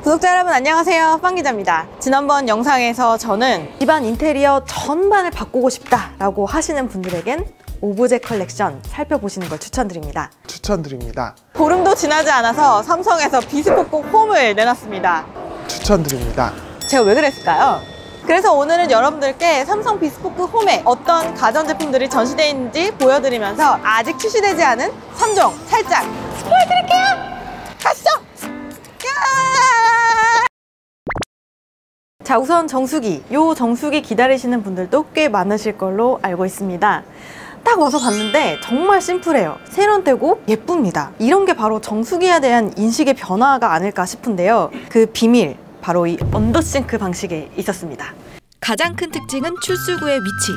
구독자 여러분 안녕하세요, 빵기자입니다. 지난번 영상에서 저는 집안 인테리어 전반을 바꾸고 싶다라고 하시는 분들에겐 오브제 컬렉션 살펴보시는 걸 추천드립니다. 보름도 지나지 않아서 삼성에서 비스포크 홈을 내놨습니다. 추천드립니다. 제가 왜 그랬을까요? 그래서 오늘은 여러분들께 삼성 비스포크 홈에 어떤 가전제품들이 전시되어 있는지 보여드리면서 아직 출시되지 않은 3종 살짝 보여드릴게요! 가시죠! 자, 우선 정수기. 요 정수기 기다리시는 분들도 꽤 많으실 걸로 알고 있습니다. 딱 와서 봤는데 정말 심플해요. 세련되고 예쁩니다. 이런 게 바로 정수기에 대한 인식의 변화가 아닐까 싶은데요. 그 비밀, 바로 이 언더싱크 방식에 있었습니다. 가장 큰 특징은 출수구의 위치.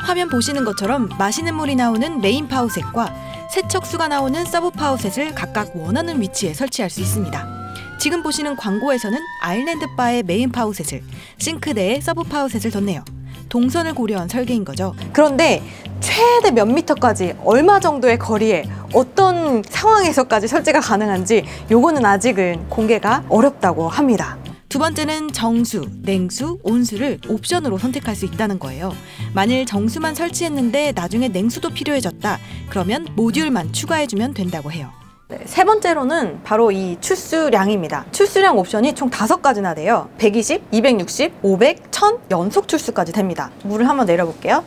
화면 보시는 것처럼 마시는 물이 나오는 메인 파우셋과 세척수가 나오는 서브 파우셋을 각각 원하는 위치에 설치할 수 있습니다. 지금 보시는 광고에서는 아일랜드 바의 메인 파우셋을, 싱크대에 서브 파우셋을 뒀네요. 동선을 고려한 설계인 거죠. 그런데 최대 몇 미터까지, 얼마 정도의 거리에, 어떤 상황에서까지 설치가 가능한지 요거는 아직은 공개가 어렵다고 합니다. 두 번째는 정수, 냉수, 온수를 옵션으로 선택할 수 있다는 거예요. 만일 정수만 설치했는데 나중에 냉수도 필요해졌다, 그러면 모듈만 추가해주면 된다고 해요. 네, 세 번째로는 바로 이 출수량입니다. 출수량 옵션이 총 5가지나 돼요. 120, 260, 500, 1000 연속 출수까지 됩니다. 물을 한번 내려볼게요.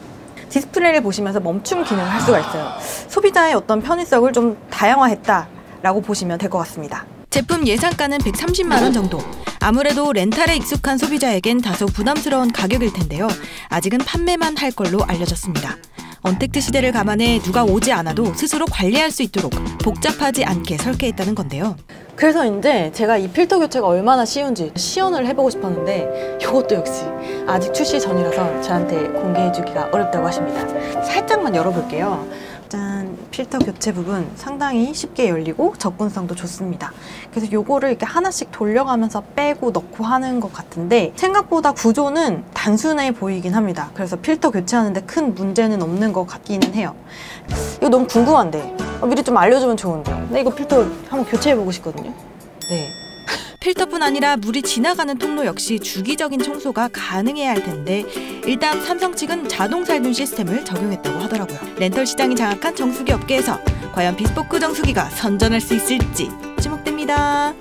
디스플레이를 보시면서 멈춤 기능을 할 수가 있어요. 소비자의 어떤 편의성을 좀 다양화했다라고 보시면 될 것 같습니다. 제품 예상가는 130만 원 정도. 아무래도 렌탈에 익숙한 소비자에겐 다소 부담스러운 가격일 텐데요. 아직은 판매만 할 걸로 알려졌습니다. 언택트 시대를 감안해 누가 오지 않아도 스스로 관리할 수 있도록 복잡하지 않게 설계했다는 건데요. 그래서 이제 제가 이 필터 교체가 얼마나 쉬운지 시연을 해보고 싶었는데 이것도 역시 아직 출시 전이라서 저한테 공개해주기가 어렵다고 하십니다. 살짝만 열어볼게요. 짠, 필터 교체 부분 상당히 쉽게 열리고 접근성도 좋습니다. 그래서 요거를 이렇게 하나씩 돌려가면서 빼고 넣고 하는 것 같은데 생각보다 구조는 단순해 보이긴 합니다. 그래서 필터 교체하는데 큰 문제는 없는 것 같기는 해요. 이거 너무 궁금한데 미리 좀 알려주면 좋은데요. 근데 이거 필터 한번 교체해보고 싶거든요. 네. 필터뿐 아니라 물이 지나가는 통로 역시 주기적인 청소가 가능해야 할 텐데 일단 삼성 측은 자동 살균 시스템을 적용했다고 하더라고요. 렌털 시장이 장악한 정수기 업계에서 과연 비스포크 정수기가 선전할 수 있을지 주목됩니다.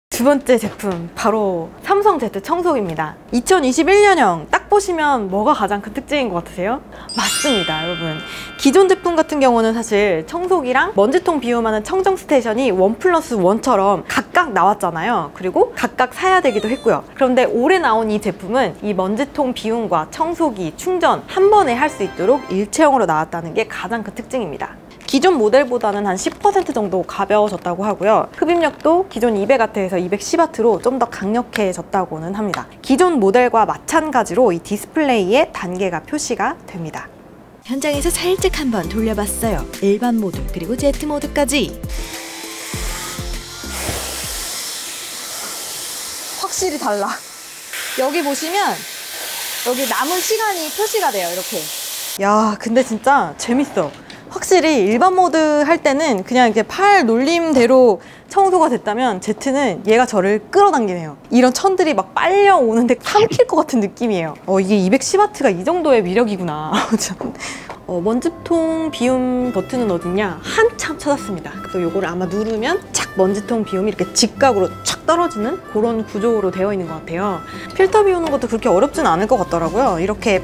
두 번째 제품, 바로 삼성 Z 청소기입니다. 2021년형 딱 보시면 뭐가 가장 큰 특징인 것 같으세요? 맞습니다, 여러분. 기존 제품 같은 경우는 사실 청소기랑 먼지통 비움하는 청정 스테이션이 1+1처럼 각각 나왔잖아요. 그리고 각각 사야 되기도 했고요. 그런데 올해 나온 이 제품은 이 먼지통 비움과 청소기, 충전 한 번에 할 수 있도록 일체형으로 나왔다는 게 가장 큰 특징입니다. 기존 모델보다는 한 10% 정도 가벼워졌다고 하고요. 흡입력도 기존 200W에서 210W로 좀 더 강력해졌다고는 합니다. 기존 모델과 마찬가지로 이 디스플레이에 단계가 표시가 됩니다. 현장에서 살짝 한번 돌려봤어요. 일반 모드 그리고 Z 모드까지. 확실히 달라. 여기 보시면 여기 남은 시간이 표시가 돼요, 이렇게. 야, 근데 진짜 재밌어. 확실히 일반 모드 할 때는 그냥 이렇게 팔 놀림대로 청소가 됐다면 Z는 얘가 저를 끌어당기네요. 이런 천들이 막 빨려오는데 삼킬 것 같은 느낌이에요. 이게 210W가 이 정도의 위력이구나. 먼지통 비움 버튼은 어딨냐? 한참 찾았습니다. 그래서 요거를 아마 누르면 착 먼지통 비움이 이렇게 직각으로 착 떨어지는 그런 구조로 되어 있는 것 같아요. 필터 비우는 것도 그렇게 어렵진 않을 것 같더라고요. 이렇게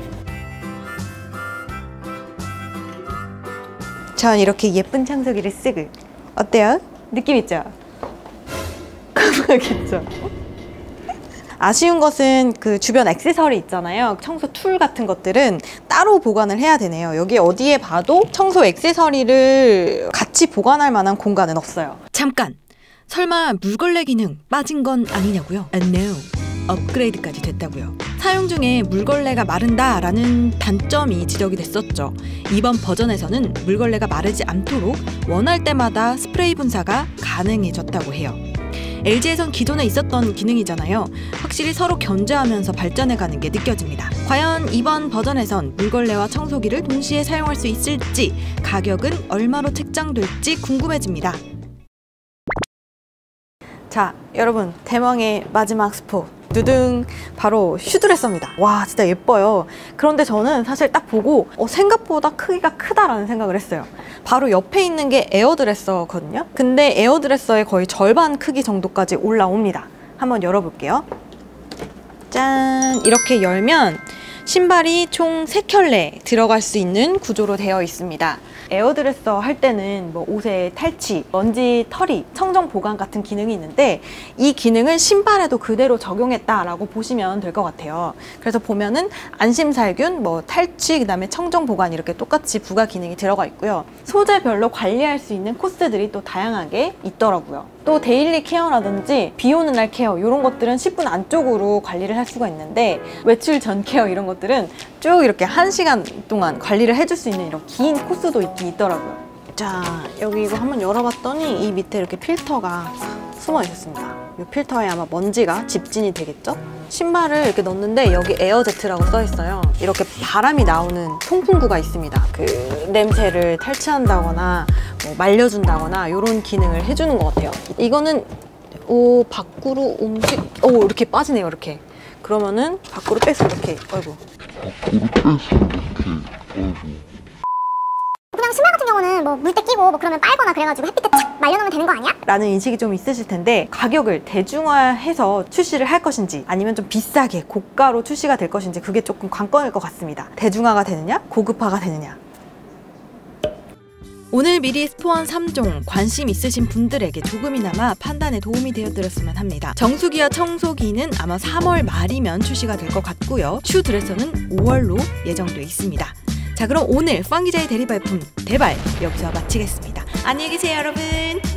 전 이렇게 예쁜 청소기를 쓰고 어때요? 느낌 있죠? 깜빡했죠? 아쉬운 것은 그 주변 액세서리 있잖아요. 청소 툴 같은 것들은 따로 보관을 해야 되네요. 여기 어디에 봐도 청소 액세서리를 같이 보관할 만한 공간은 없어요. 잠깐! 설마 물걸레 기능 빠진 건 아니냐고요? No. 업그레이드까지 됐다고요. 사용 중에 물걸레가 마른다라는 단점이 지적이 됐었죠. 이번 버전에서는 물걸레가 마르지 않도록 원할 때마다 스프레이 분사가 가능해졌다고 해요. LG에선 기존에 있었던 기능이잖아요. 확실히 서로 견제하면서 발전해가는 게 느껴집니다. 과연 이번 버전에선 물걸레와 청소기를 동시에 사용할 수 있을지, 가격은 얼마로 책정될지 궁금해집니다. 자, 여러분, 대망의 마지막 스포. 두둥, 바로 슈드레서입니다. 와, 진짜 예뻐요. 그런데 저는 사실 딱 보고 생각보다 크기가 크다라는 생각을 했어요. 바로 옆에 있는 게 에어드레서거든요. 근데 에어드레서의 거의 절반 크기 정도까지 올라옵니다. 한번 열어볼게요. 짠! 이렇게 열면 신발이 총 3켤레 들어갈 수 있는 구조로 되어 있습니다. 에어드레서 할 때는 뭐 옷의 탈취, 먼지 털이, 청정 보관 같은 기능이 있는데 이 기능을 신발에도 그대로 적용했다라고 보시면 될 것 같아요. 그래서 보면은 안심살균, 뭐 탈취, 그다음에 청정 보관 이렇게 똑같이 부가 기능이 들어가 있고요. 소재별로 관리할 수 있는 코스들이 또 다양하게 있더라고요. 또 데일리 케어라든지 비 오는 날 케어 이런 것들은 10분 안쪽으로 관리를 할 수가 있는데 외출 전 케어 이런 것들은 쭉 이렇게 1시간 동안 관리를 해줄 수 있는 이런 긴 코스도 있긴 있더라고요. 자, 여기 이거 한번 열어봤더니 이 밑에 이렇게 필터가 숨어 있었습니다. 이 필터에 아마 먼지가 집진이 되겠죠? 신발을 이렇게 넣는데 여기 에어제트라고 써 있어요. 이렇게 바람이 나오는 통풍구가 있습니다. 그 냄새를 탈취한다거나 뭐 말려준다거나 이런 기능을 해주는 것 같아요. 이거는 밖으로 이렇게 빠지네요. 이렇게. 그러면은 밖으로 빼서 이렇게 그냥 신발 같은 경우는 뭐 물때 끼고 뭐 그러면 빨거나 그래가지고 햇빛에 착 말려놓으면 되는 거 아니야? 라는 인식이 좀 있으실 텐데 가격을 대중화해서 출시를 할 것인지 아니면 좀 비싸게 고가로 출시가 될 것인지 그게 조금 관건일 것 같습니다. 대중화가 되느냐 고급화가 되느냐. 오늘 미리 스포한 3종 관심 있으신 분들에게 조금이나마 판단에 도움이 되어드렸으면 합니다. 정수기와 청소기는 아마 3월 말이면 출시가 될 것 같고요. 슈드레서는 5월로 예정돼 있습니다. 자, 그럼 오늘 팡 기자의 대리발품 대발 여기서 마치겠습니다. 안녕히 계세요, 여러분.